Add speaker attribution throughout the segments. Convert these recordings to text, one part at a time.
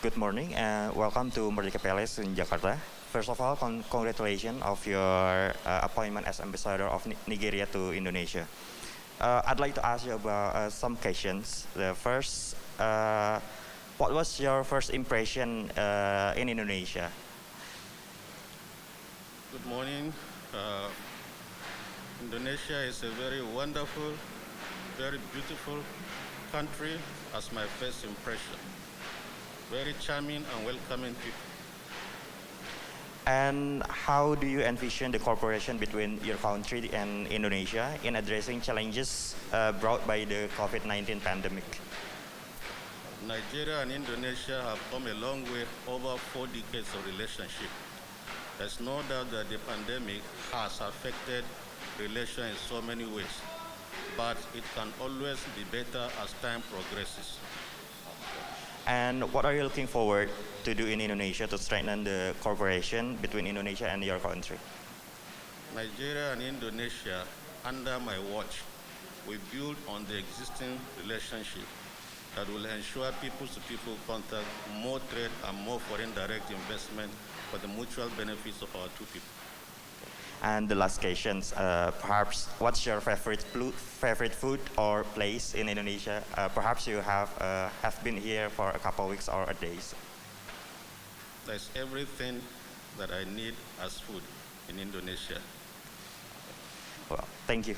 Speaker 1: Good morning and welcome to Merdeka Palace in Jakarta. First of all, congratulations of your appointment as ambassador of Nigeria to Indonesia. I'd like to ask you about some questions. The first, what was your first impression in Indonesia?
Speaker 2: Good morning. Indonesia is a very wonderful, very beautiful country as my first impression. Very charming and welcoming people.
Speaker 1: And how do you envision the cooperation between your country and Indonesia in addressing challenges brought by the COVID-19 pandemic?
Speaker 2: Nigeria and Indonesia have come a long way over 4 decades of relationship. There's no doubt that the pandemic has affected relations in so many ways, but it can always be better as time progresses.
Speaker 1: And what are you looking forward to do in Indonesia to strengthen the cooperation between Indonesia and your country?
Speaker 2: Nigeria and Indonesia, under my watch, we build on the existing relationship that will ensure people-to-people contact, more trade, and more foreign direct investment for the mutual benefits of our two people.
Speaker 1: And the last question, perhaps what's your favorite food or place in Indonesia? Perhaps you have been here for a couple of weeks or a days.
Speaker 2: There's everything that I need as food in Indonesia.
Speaker 1: Well, thank you.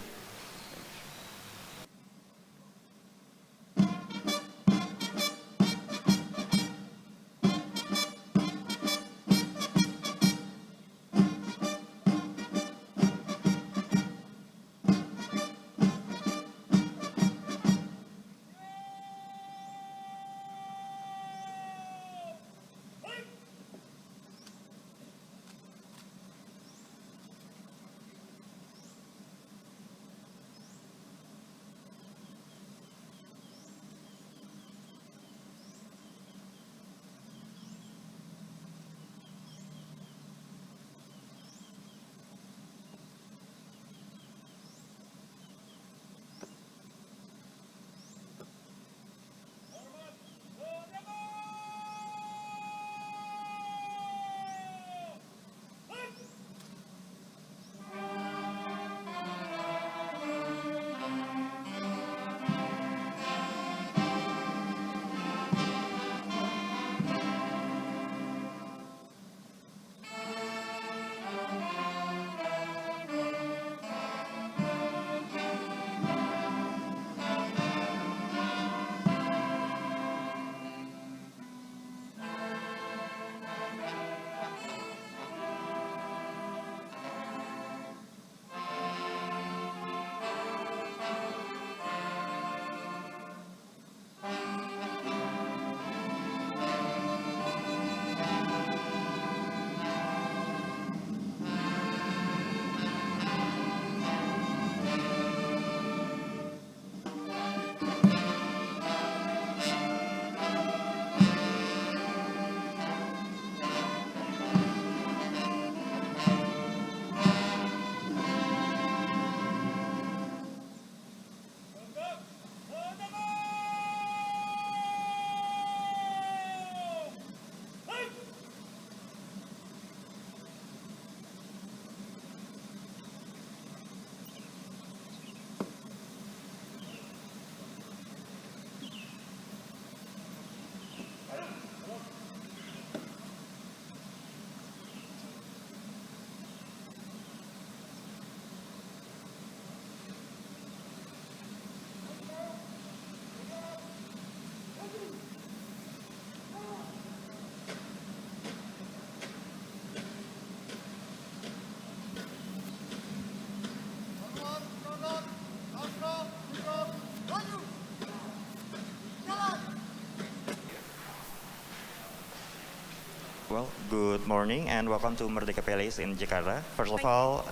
Speaker 1: Well, good morning and welcome to Merdeka Palace in Jakarta. First of all,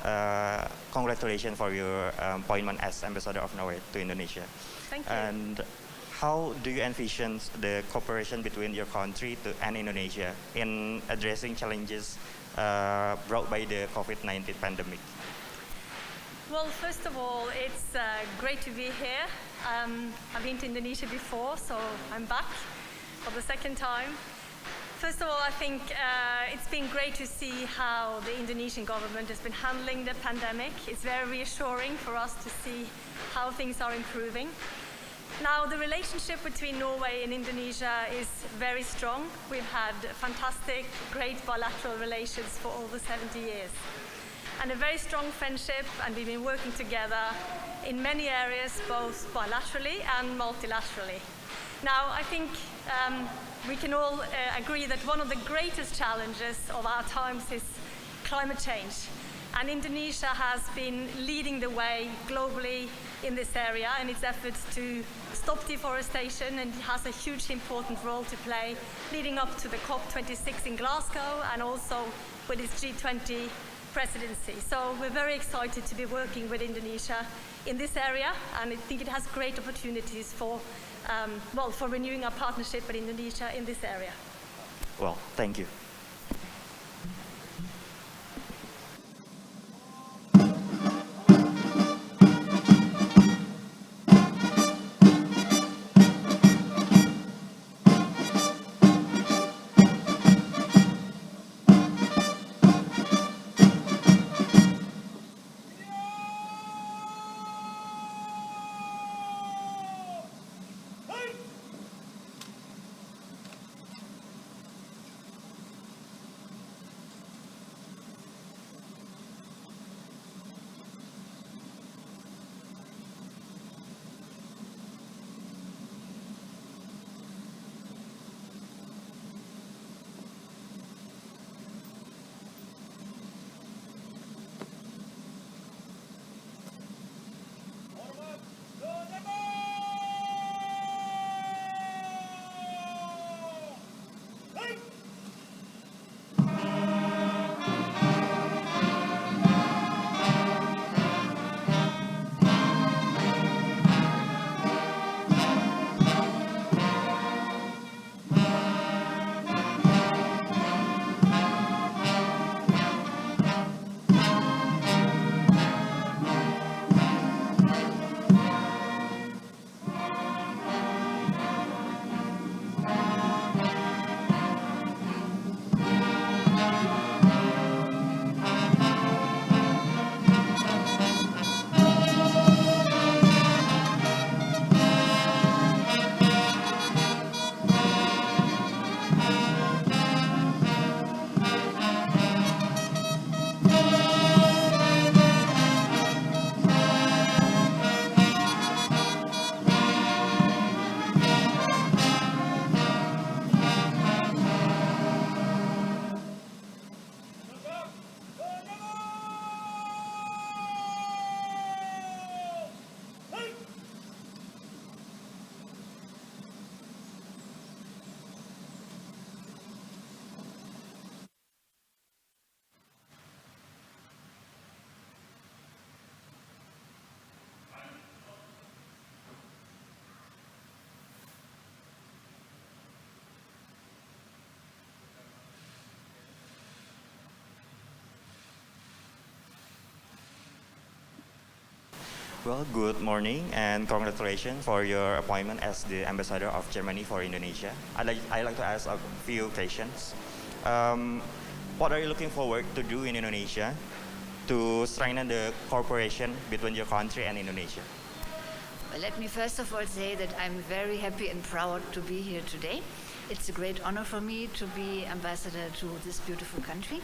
Speaker 1: congratulations for your appointment as ambassador of Norway to Indonesia.
Speaker 3: Thank you.
Speaker 1: And how do you envision the cooperation between your country and Indonesia in addressing challenges brought by the COVID-19 pandemic?
Speaker 3: Well, first of all, it's great to be here. I've been to Indonesia before, so I'm back for the second time. first of all, I think it's been great to see how the Indonesian government has been handling the pandemic. It's very reassuring for us to see how things are improving. Now, the relationship between Norway and Indonesia is very strong. We've had fantastic, great bilateral relations for over 70 years. And a very strong friendship, and we've been working together in many areas, both bilaterally and multilaterally. Now, I think we can all agree that one of the greatest challenges of our times is climate change. And Indonesia has been leading the way globally in this area in its efforts to stop deforestation, and has a hugely important role to play leading up to the COP26 in Glasgow and also with its G20 presidency. So we're very excited to be working with Indonesia in this area, and I think it has great opportunities for renewing our partnership with Indonesia in this area.
Speaker 1: Well, thank you. Well, good morning and congratulations for your appointment as the ambassador of Germany for Indonesia. I'd like to ask a few questions. What are you looking forward to do in Indonesia to strengthen the cooperation between your country and Indonesia?
Speaker 4: Well, let me first of all say that I'm very happy and proud to be here today. It's a great honor for me to be ambassador to this beautiful country,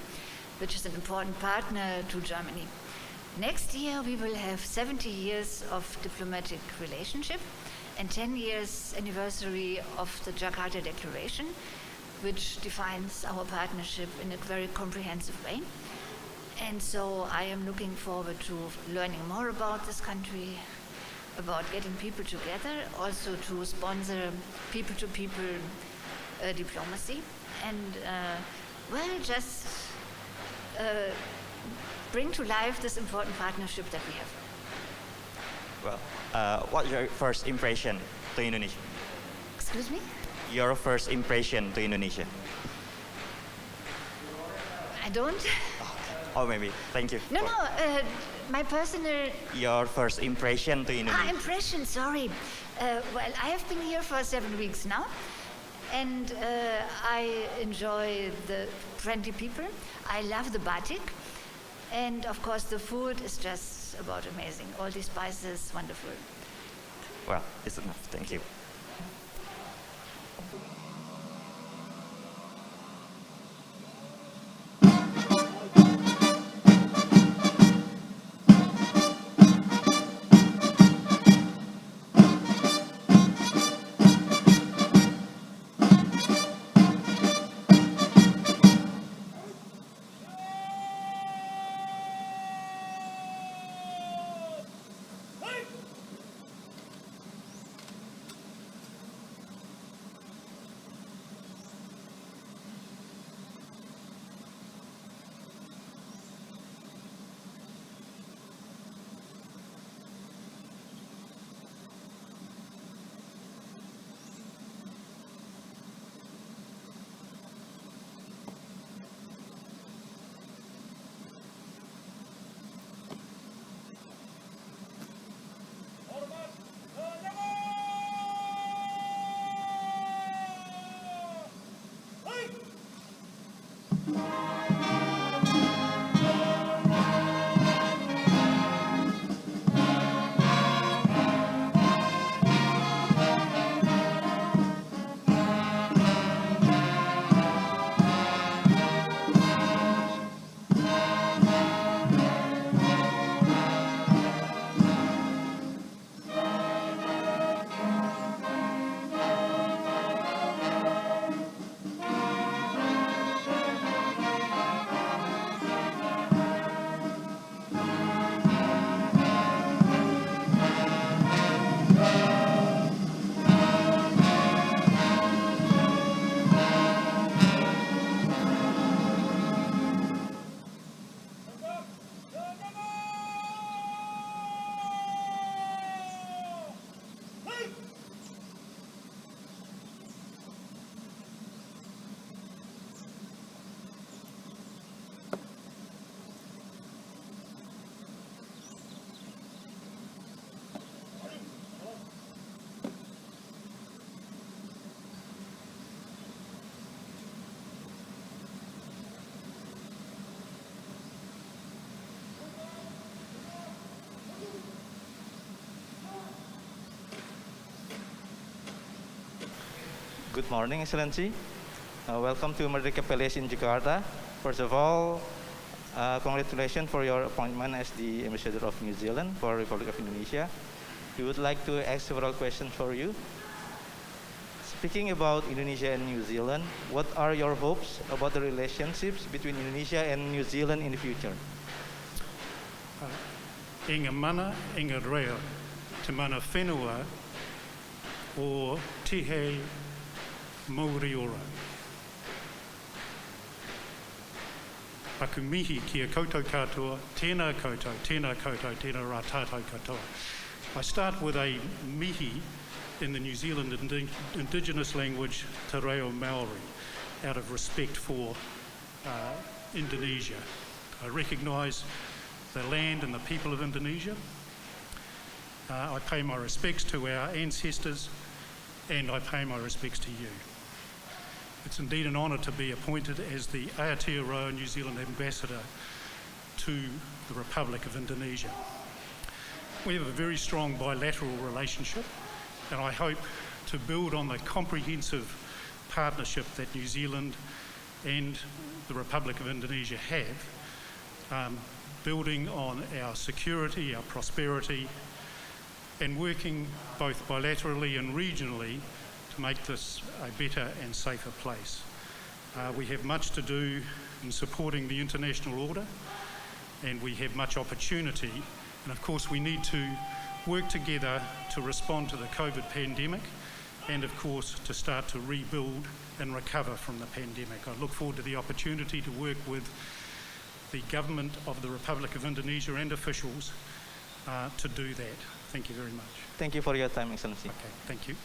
Speaker 4: which is an important partner to Germany. Next year we will have 70 years of diplomatic relationship and 10 years anniversary of the Jakarta Declaration, which defines our partnership in a very comprehensive way. And so I am looking forward to learning more about this country, about getting people together, also to sponsor people-to-people diplomacy, and just bring to life this important partnership that we have.
Speaker 1: Well, what's your first impression to Indonesia?
Speaker 4: Excuse me?
Speaker 1: Your first impression to Indonesia?
Speaker 4: I don't.
Speaker 1: Oh, maybe. Thank you.
Speaker 4: No, my personal.
Speaker 1: Your first impression to Indonesia?
Speaker 4: Impression, sorry. Well, I have been here for 7 weeks now, And I enjoy the friendly people. I love the batik. And of course, the food is just about amazing. All these spices, wonderful.
Speaker 1: Well, it's enough. Thank you.
Speaker 5: Good morning, Excellency. Welcome to Merdeka Palace in Jakarta. First of all, congratulations for your appointment as the Ambassador of New Zealand for Republic of Indonesia. We would like to ask several questions for you. Speaking about Indonesia and New Zealand, what are your hopes about the relationships between Indonesia and New Zealand in the future?
Speaker 6: Inga mana, inga reo, te mana whenua o tihe Mauriora. Aku mihi ki a koutou katoa, tēnā koutou, tēnā koutou, tēnā rā tātou katoa. I start with a mihi in the New Zealand indigenous language Te Reo Maori, out of respect for Indonesia. I recognise the land and the people of Indonesia. I pay my respects to our ancestors, and I pay my respects to you. It's indeed an honour to be appointed as the Aotearoa New Zealand Ambassador to the Republic of Indonesia. We have a very strong bilateral relationship, and I hope to build on the comprehensive partnership that New Zealand and the Republic of Indonesia have, building on our security, our prosperity, and working both bilaterally and regionally to make this a better and safer place. We have much to do in supporting the international order, and we have much opportunity, and of course we need to work together to respond to the COVID pandemic, and of course to start to rebuild and recover from the pandemic. I look forward to the opportunity to work with the government of the Republic of Indonesia and officials to do that. Thank you very much.
Speaker 5: Thank you for your time, Excellency.
Speaker 6: Okay, thank you.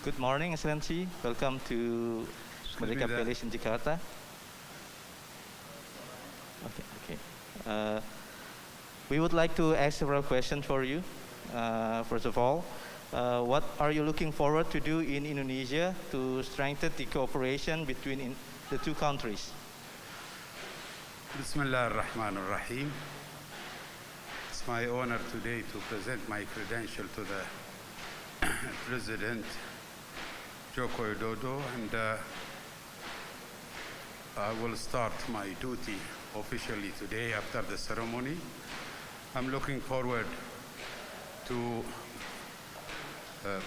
Speaker 5: Good morning, Excellency. Welcome to Merdeka Palace in Jakarta. Okay. We would like to ask several questions for you. First of all, what are you looking forward to do in Indonesia to strengthen the cooperation between the two countries?
Speaker 7: Bismillah ar-Rahman ar-Rahim. It's my honor today to present my credential to the President Joko Widodo, and I will start my duty officially today after the ceremony. I'm looking forward to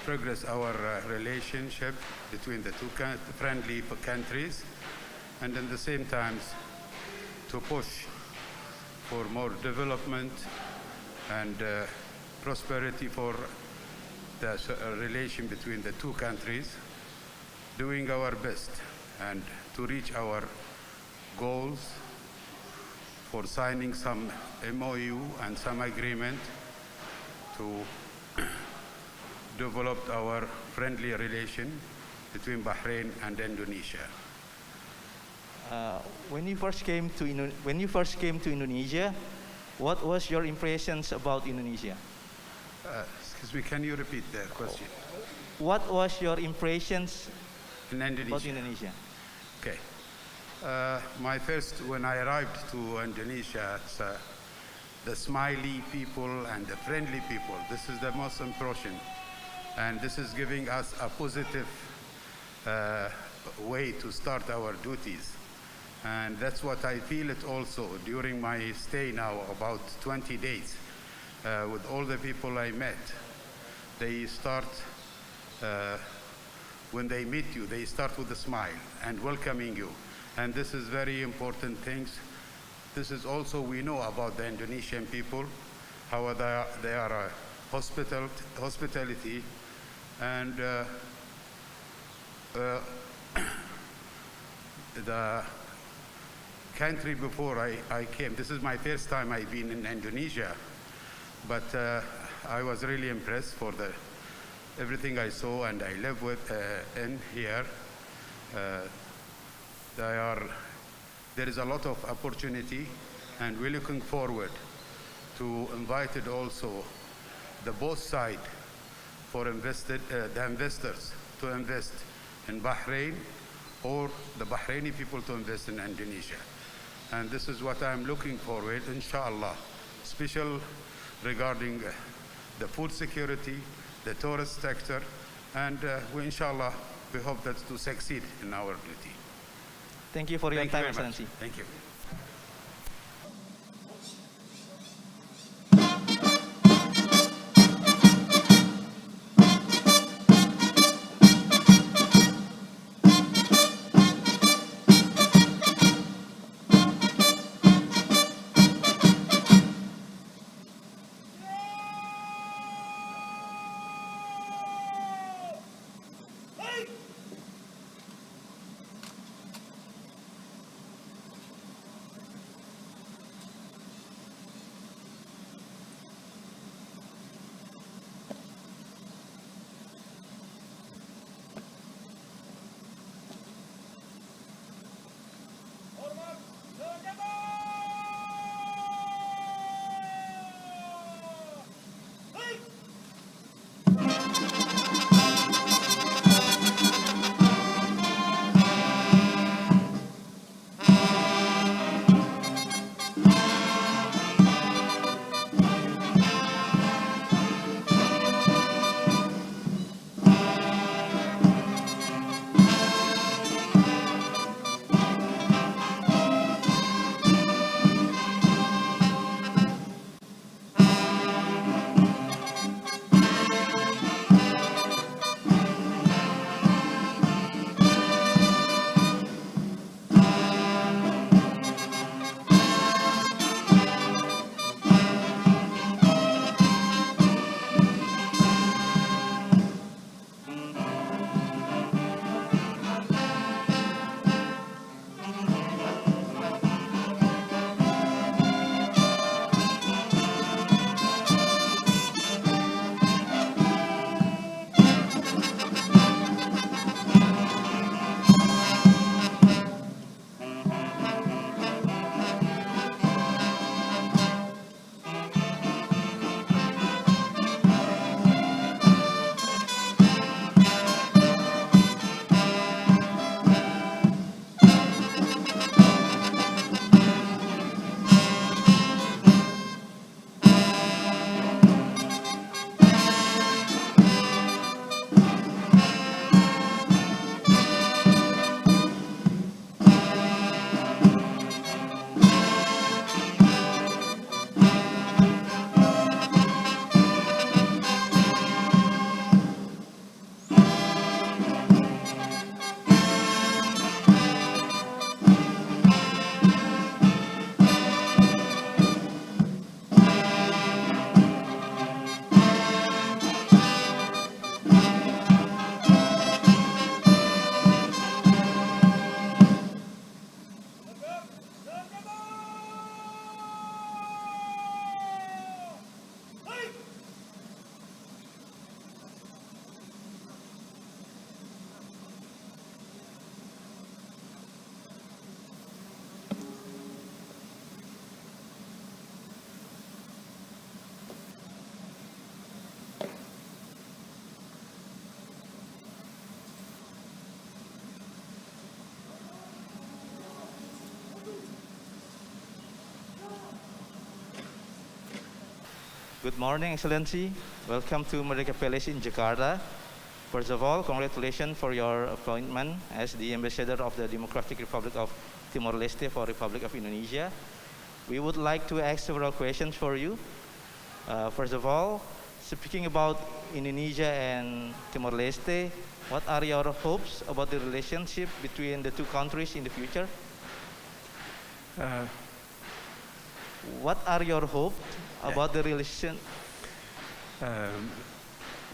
Speaker 7: progress our relationship between the two friendly countries, and at the same time to push for more development and prosperity for the relation between the two countries, doing our best and to reach our goals for signing some MOU and some agreement to develop our friendly relation between Bahrain and Indonesia.
Speaker 5: When you first came to Indonesia, what was your impressions about Indonesia?
Speaker 7: Excuse me, can you repeat the question?
Speaker 5: What was your impressions
Speaker 7: In Indonesia.
Speaker 5: about Indonesia?
Speaker 7: Okay. When I arrived to Indonesia, it's the smiley people and the friendly people. This is the most important. And this is giving us a positive way to start our duties. And that's what I feel it also during my stay now, about 20 days. With all the people I met, they start, when they meet you, they start with a smile and welcoming you. And this is very important things. This is also, we know about the Indonesian people, how they are hospitality, and the country before I came, this is my first time I've been in Indonesia, but I was really impressed for everything I saw and I live with in here. There is a lot of opportunity, and we're looking forward to invited also the both side for the investors to invest in Bahrain, or the Bahraini people to invest in Indonesia. And this is what I'm looking forward, inshallah, special regarding the food security, the tourist sector, and inshallah, we hope that to succeed in our duty.
Speaker 5: Thank you for your time,
Speaker 7: very much.
Speaker 5: Excellency.
Speaker 7: Thank you.
Speaker 5: Good morning, Excellency. Welcome to Merdeka Palace in Jakarta. First of all, congratulations for your appointment as the Ambassador of the Democratic Republic of Timor-Leste for Republic of Indonesia. We would like to ask several questions for you. First of all, speaking about Indonesia and Timor-Leste, what are your hopes about the relationship between the two countries in the future? What are your hopes about the relation?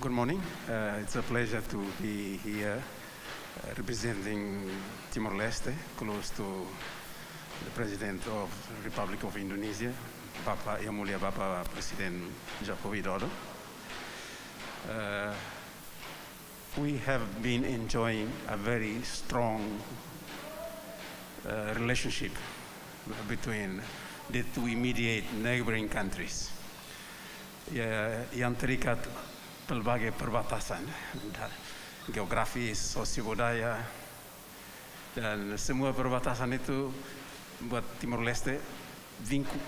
Speaker 8: Good morning. It's a pleasure to be here representing Timor-Leste, close to the President of the Republic of Indonesia, Yang Mulia Bapak Presiden Joko Widodo. We have been enjoying a very strong relationship between the two immediate neighboring countries. Yang terikat pelbagai perbatasan geografis, sosio-budaya, dan semua perbatasan itu buat Timor-Leste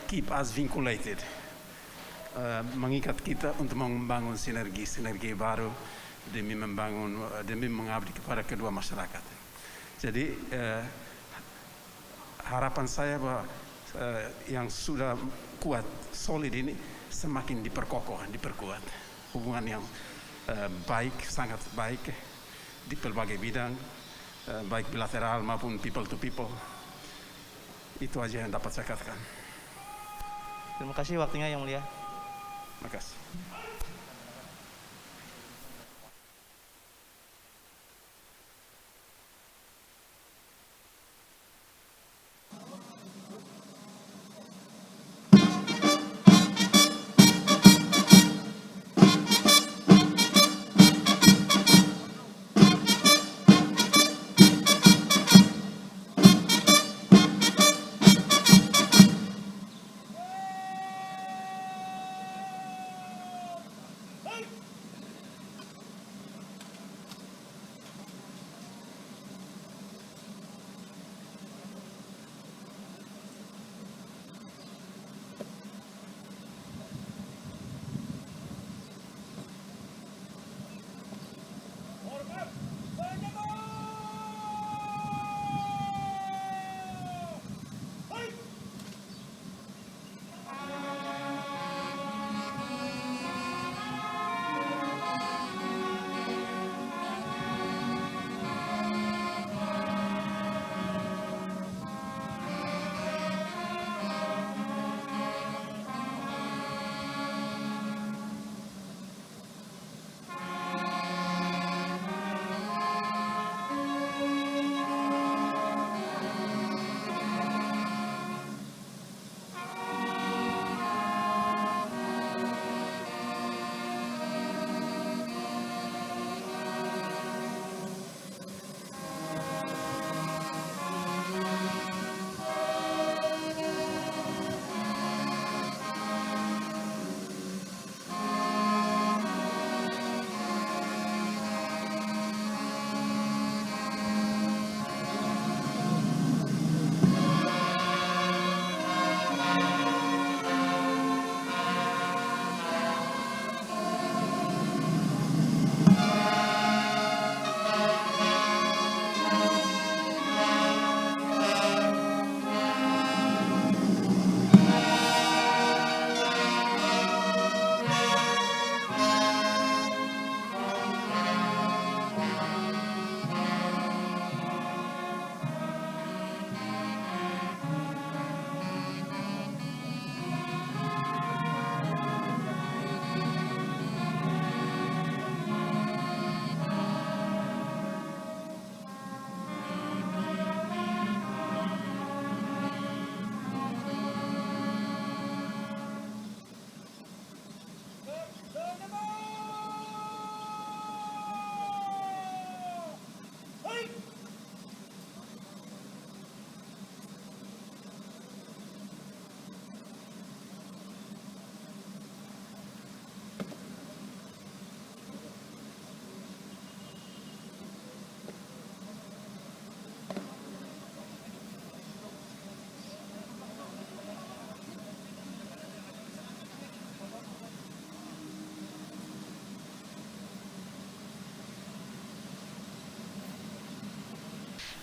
Speaker 8: keep us vinculated, mengikat kita untuk membangun sinergi baru demi mengabdi kepada kedua masyarakat. Jadi harapan saya bahwa yang sudah kuat, solid ini semakin diperkuat. Hubungan yang baik, sangat baik di berbagai bidang, baik bilateral maupun people to people. Itu aja yang dapat saya katakan.
Speaker 5: Terima kasih waktunya Yang Mulia.
Speaker 8: Terima kasih.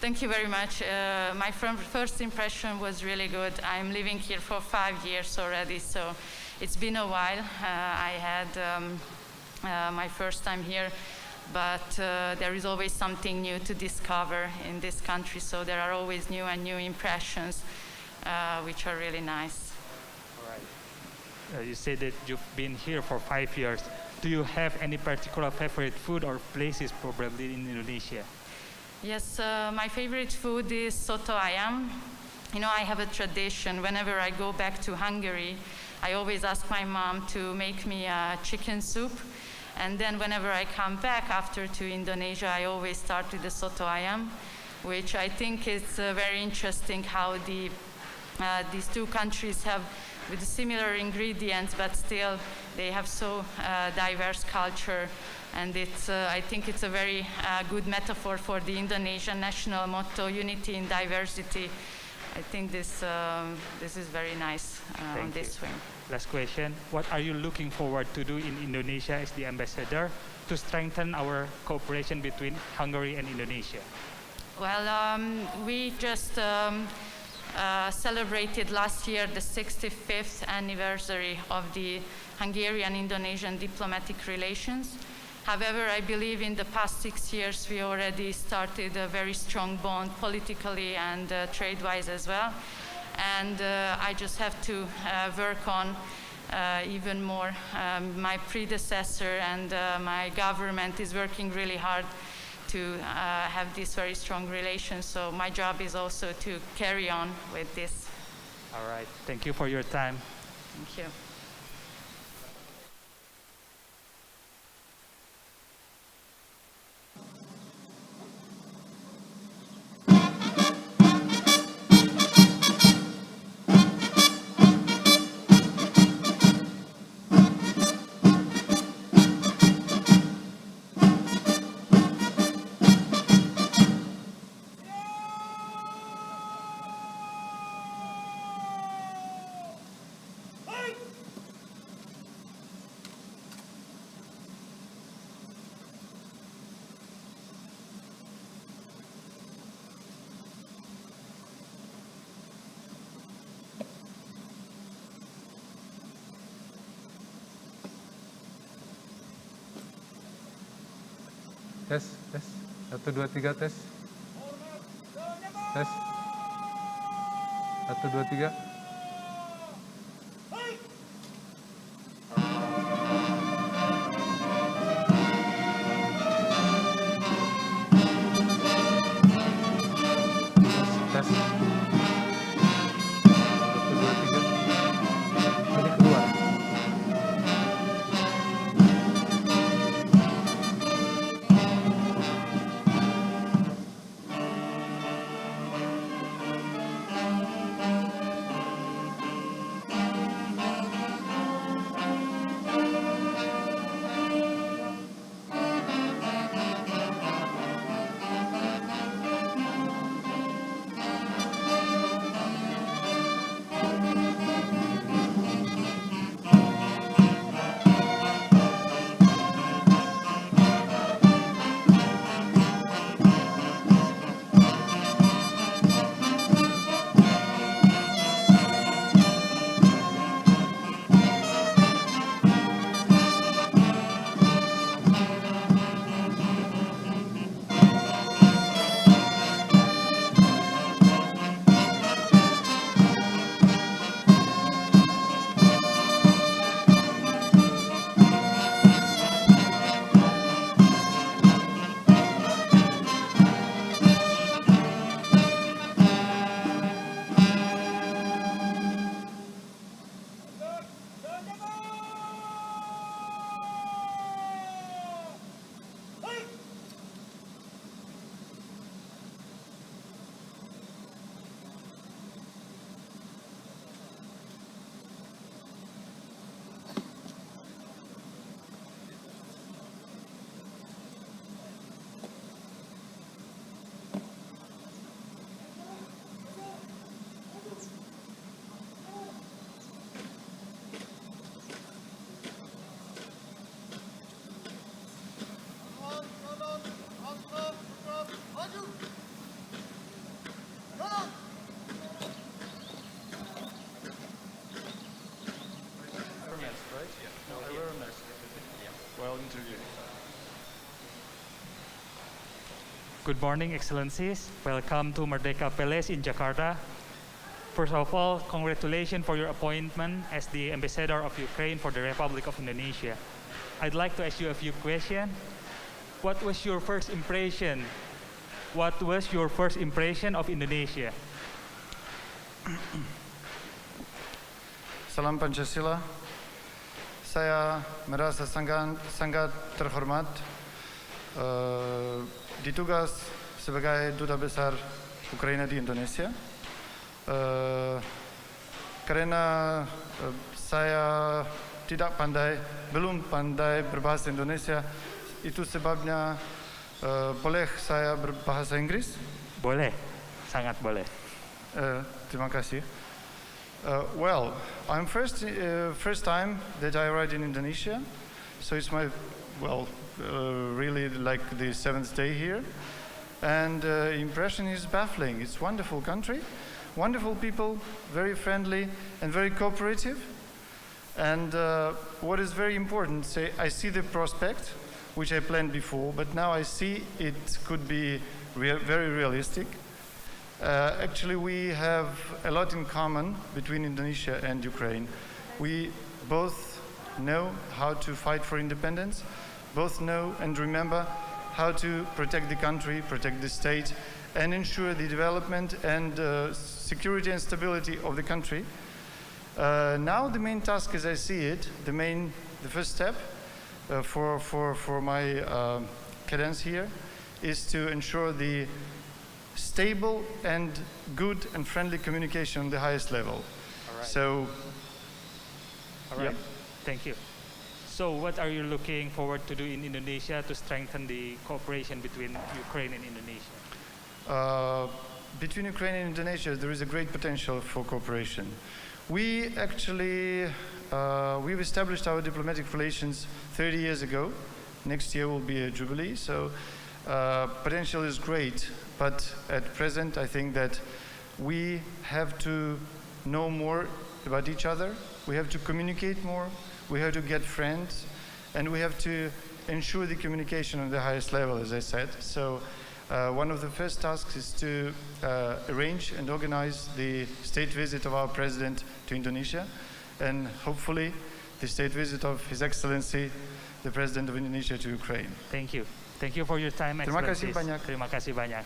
Speaker 9: Thank you very much. My first impression was really good. I'm living here for 5 years already, so it's been a while. I had my first time here, but there is always something new to discover in this country, so there are always new impressions, which are really nice.
Speaker 10: All right. You said that you've been here for 5 years. Do you have any particular favorite food or places probably in Indonesia?
Speaker 9: Yes, my favorite food is soto ayam. You know, I have a tradition. Whenever I go back to Hungary, I always ask my mom to make me a chicken soup. And then whenever I come back after to Indonesia, I always start with the soto ayam, which I think is very interesting how these two countries have with similar ingredients, but still they have so diverse culture. And I think it's a very good metaphor for the Indonesian national motto, unity in diversity. I think this is very nice on this swing.
Speaker 10: Last question. What are you looking forward to do in Indonesia as the ambassador to strengthen our cooperation between Hungary and Indonesia?
Speaker 9: Well, we just celebrated last year the 65th anniversary of the Hungarian-Indonesian diplomatic relations. However, I believe in the past 6 years we already started a very strong bond politically and trade-wise as well. And I just have to work on even more. My predecessor and my government is working really hard to have this very strong relation. So my job is also to carry on with this.
Speaker 10: All right. Thank you for your time.
Speaker 9: Thank you.
Speaker 11: Tes, tes. 1, 2, 3, tes. Tes. 1, 2, 3. Tes. 1, 2, 3. Ini keluar.
Speaker 12: well interviewed.
Speaker 10: Good morning, Excellencies. Welcome to Merdeka Palace in Jakarta. First of all, congratulations for your appointment as the Ambassador of Ukraine for the Republic of Indonesia. I'd like to ask you a few questions. What was your first impression? What was your first impression of Indonesia?
Speaker 12: Salam Pancasila. Saya merasa sangat terhormat ditugas sebagai Duta Besar Ukraina di Indonesia. Karena saya belum pandai berbahasa Indonesia, itu sebabnya boleh saya berbahasa Inggris?
Speaker 10: Boleh, sangat boleh.
Speaker 12: Terima kasih. Well, I'm first time that I arrived in Indonesia, so it's my really like the 7th day here, and impression is baffling. It's wonderful country, wonderful people, very friendly and very cooperative. And what is very important, I see the prospect, which I planned before, but now I see it could be very realistic. Actually, we have a lot in common between Indonesia and Ukraine. We both know how to fight for independence, both know and remember how to protect the country, protect the state, and ensure the development and security and stability of the country. Now the main task, as I see it, the first step for my cadence here is to ensure the stable and good and friendly communication on the highest level.
Speaker 10: All right.
Speaker 12: So,
Speaker 10: all right. Thank you. So what are you looking forward to do in Indonesia to strengthen the cooperation between Ukraine and Indonesia?
Speaker 12: Between Ukraine and Indonesia, there is a great potential for cooperation. We actually, we've established our diplomatic relations 30 years ago. Next year will be a jubilee, so potential is great. But at present, I think that we have to know more about each other. We have to communicate more. We have to get friends. And we have to ensure the communication on the highest level, as I said. So one of the first tasks is to arrange and organize the state visit of our president to Indonesia. And hopefully, the state visit of His Excellency, the President of Indonesia, to Ukraine.
Speaker 10: Thank you. Thank you for your time, Excellencies.
Speaker 12: Terima kasih banyak.
Speaker 10: Terima kasih banyak.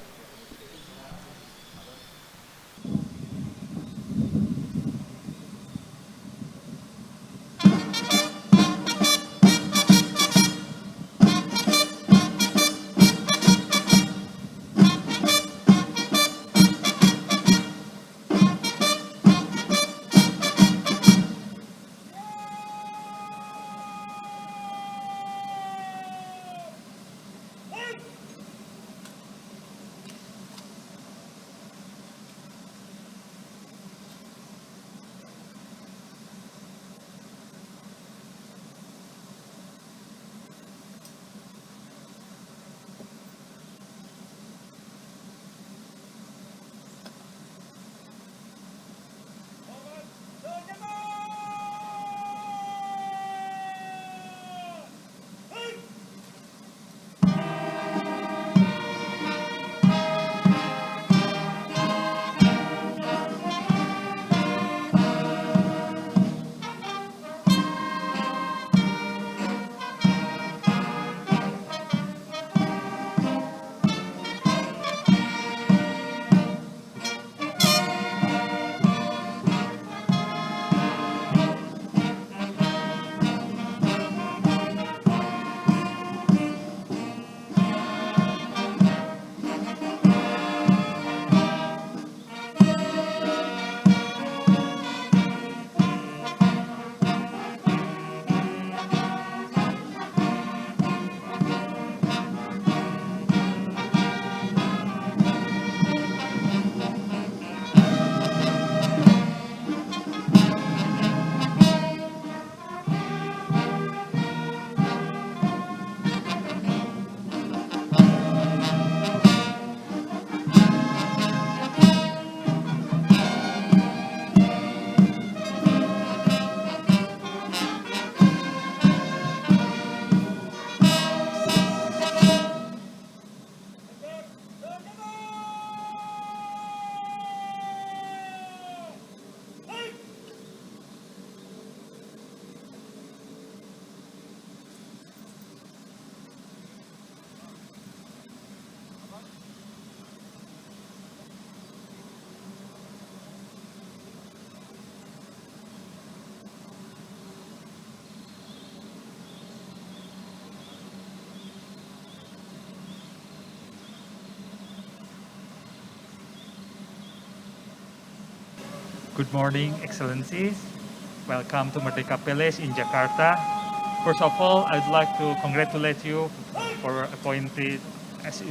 Speaker 10: Good morning, Excellencies. Welcome to Merdeka Palace in Jakarta. First of all, I'd like to congratulate you for appointed as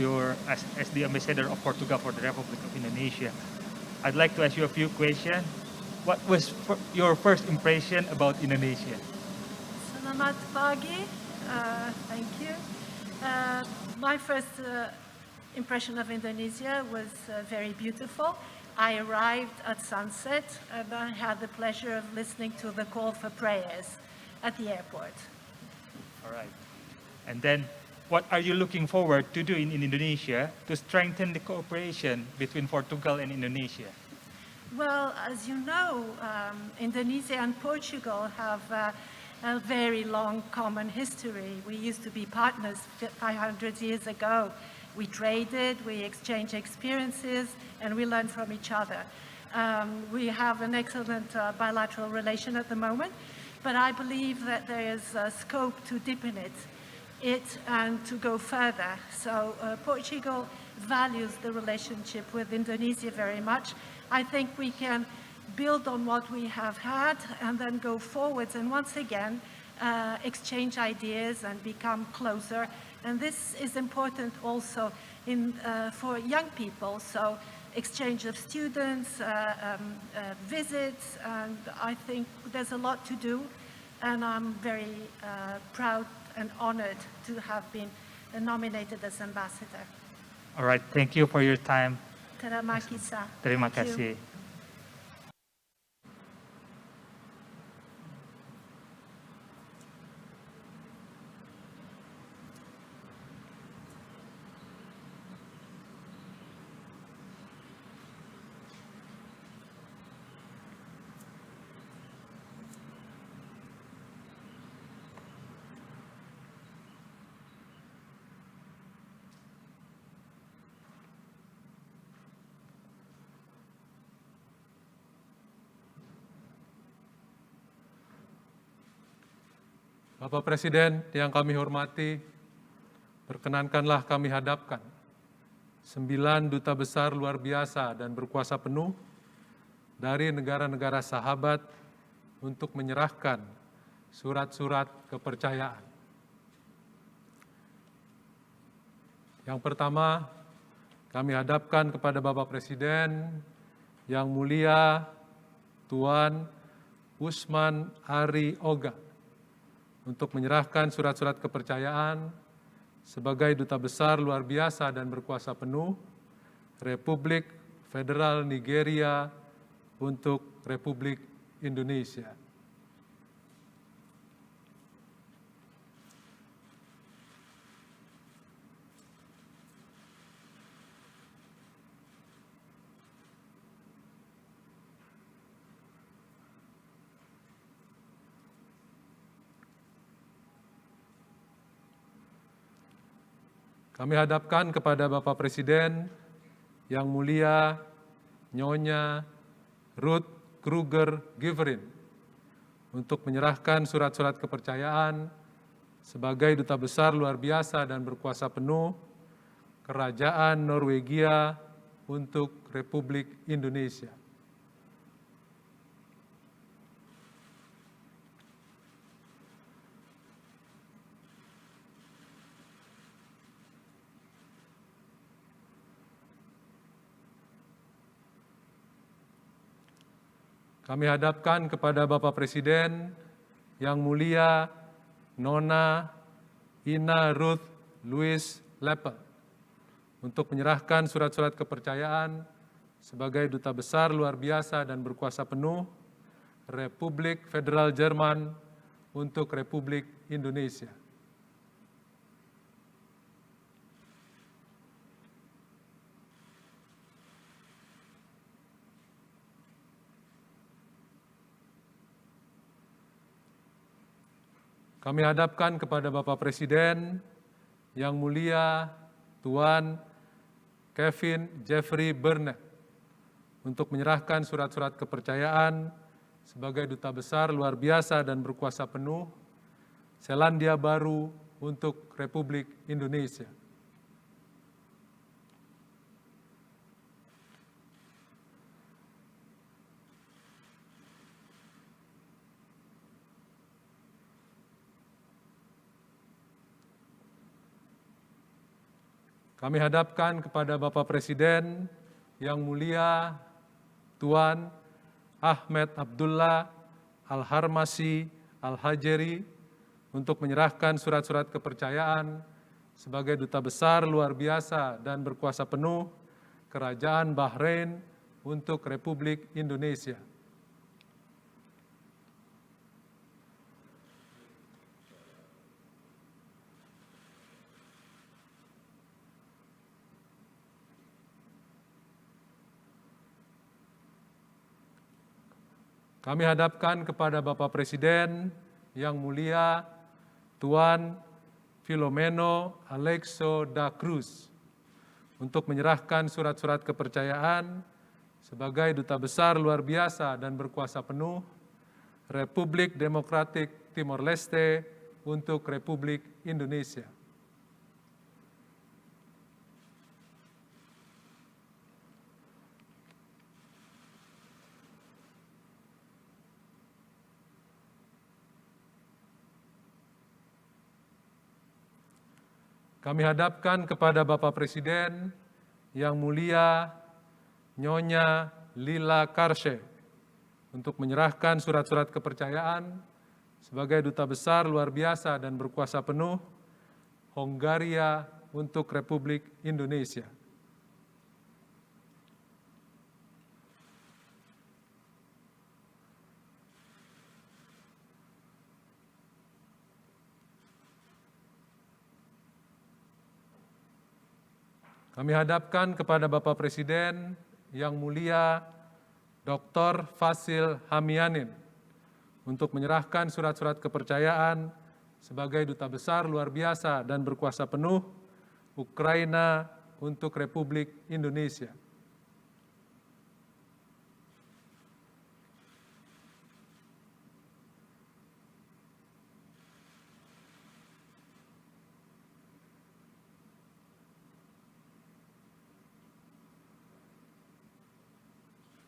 Speaker 10: the Ambassador of Portugal for the Republic of Indonesia. I'd like to ask you a few questions. What was your first impression about Indonesia?
Speaker 13: Selamat pagi. Thank you. My first impression of Indonesia was very beautiful. I arrived at sunset and I had the pleasure of listening to the call for prayers at the airport.
Speaker 10: All right. And then, what are you looking forward to do in Indonesia to strengthen the cooperation between Portugal and Indonesia?
Speaker 13: Well, as you know, Indonesia and Portugal have a very long common history. We used to be partners 500 years ago. We traded, we exchanged experiences, and we learned from each other. We have an excellent bilateral relation at the moment, but I believe that there is scope to deepen it and to go further. So Portugal values the relationship with Indonesia very much. I think we can build on what we have had and then go forwards and once again exchange ideas and become closer. And this is important also for young people, so exchange of students, visits, and I think there's a lot to do, and I'm very proud and honored to have been nominated as ambassador.
Speaker 10: All right, thank you for your time.
Speaker 13: Terima kasih.
Speaker 10: Terima
Speaker 13: Thank you.
Speaker 10: kasih.
Speaker 11: Bapak Presiden yang kami hormati, perkenankanlah kami hadapkan 9 Duta Besar luar biasa dan berkuasa penuh dari negara-negara sahabat untuk menyerahkan surat-surat kepercayaan. Yang pertama, kami hadapkan kepada Bapak Presiden yang mulia Tuan Usman Ari Oga untuk menyerahkan surat-surat kepercayaan sebagai Duta Besar luar biasa dan berkuasa penuh Republik Federal Nigeria untuk Republik Indonesia. Kami hadapkan kepada Bapak Presiden yang mulia Nyonya Ruth Kruger Giverin untuk menyerahkan surat-surat kepercayaan sebagai Duta Besar luar biasa dan berkuasa penuh Kerajaan Norwegia untuk Republik Indonesia. Kami hadapkan kepada Bapak Presiden yang mulia Nona Ina Ruth Louis Lepel untuk menyerahkan surat-surat kepercayaan sebagai Duta Besar luar biasa dan berkuasa penuh Republik Federal Jerman untuk Republik Indonesia. Kami hadapkan kepada Bapak Presiden yang mulia Tuan Kevin Jeffrey Burnett untuk menyerahkan surat-surat kepercayaan sebagai Duta Besar luar biasa dan berkuasa penuh Selandia Baru untuk Republik Indonesia. Kami hadapkan kepada Bapak Presiden yang mulia Tuan Ahmed Abdullah Al-Harmasi Al-Hajeri untuk menyerahkan surat-surat kepercayaan sebagai Duta Besar luar biasa dan berkuasa penuh Kerajaan Bahrain untuk Republik Indonesia. Kami hadapkan kepada Bapak Presiden yang mulia Tuan Filomeno Alexo da Cruz untuk menyerahkan surat-surat kepercayaan sebagai Duta Besar luar biasa dan berkuasa penuh Republik Demokratik Timor Leste untuk Republik Indonesia. Kami hadapkan kepada Bapak Presiden yang mulia Nyonya Lila Karshe untuk menyerahkan surat-surat kepercayaan sebagai Duta Besar luar biasa dan berkuasa penuh Hongaria untuk Republik Indonesia. Kami hadapkan kepada Bapak Presiden yang mulia Dr. Fasil Hamianin untuk menyerahkan surat-surat kepercayaan sebagai Duta Besar luar biasa dan berkuasa penuh Ukraina untuk Republik Indonesia.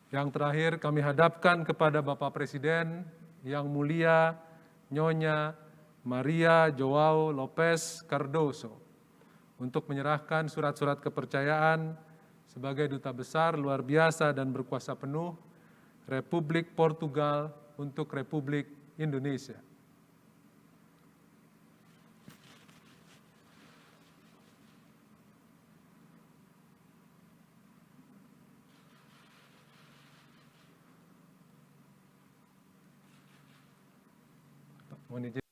Speaker 11: Yang terakhir kami hadapkan kepada Bapak Presiden yang mulia Nyonya Maria Joao Lopez Cardoso untuk menyerahkan surat-surat kepercayaan sebagai Duta Besar luar biasa dan berkuasa penuh Republik Portugal untuk Republik Indonesia. Mohon izin.